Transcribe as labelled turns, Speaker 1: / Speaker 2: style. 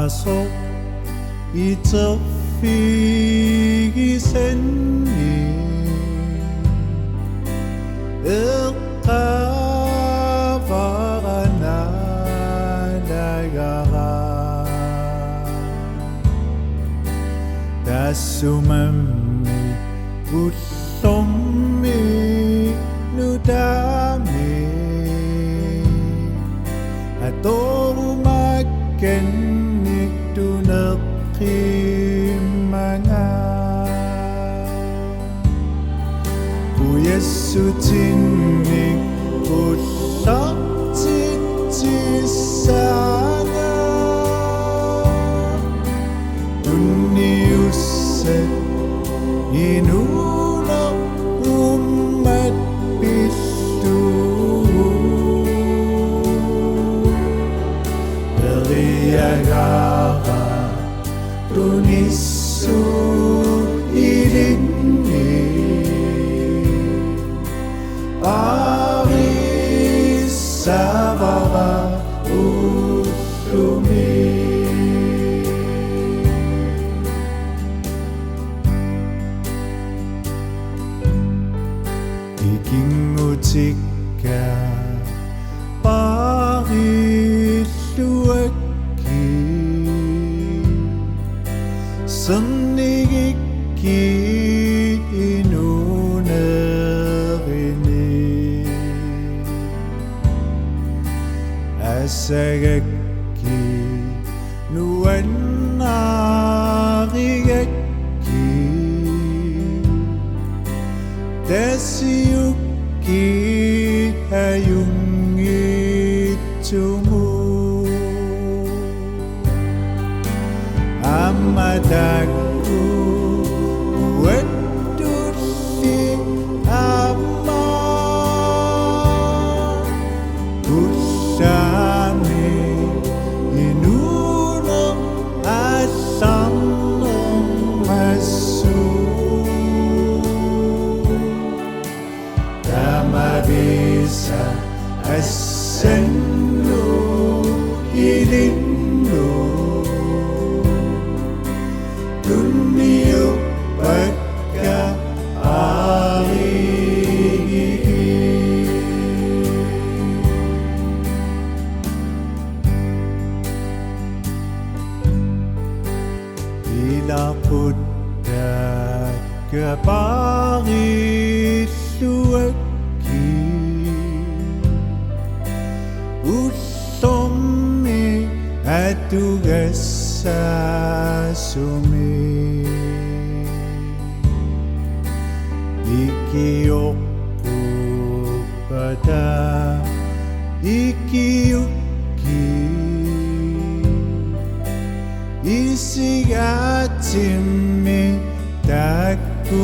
Speaker 1: pasok itafigi senni iqavarana dagara dasumami ullommi nudami atorumakkennik tuneqqimanga kuyessutinnik ullartitsissanga tunniusset inuna ummat pillu Beriagara tunissu ilinni Arisavara ullumi Ikingutikka parilluakki sannigikki inunerini asagakki nuannarigakki Desiyukki ayungitumu Amadakku wedulli amma Ullami inuna allamnam massu Damavisa assennu ilinnu Tunniuppakka aarigi Ilaputtakka parilluakki ullommi atugassasumi Ikiuqqupata ikiukki isigatimmi takku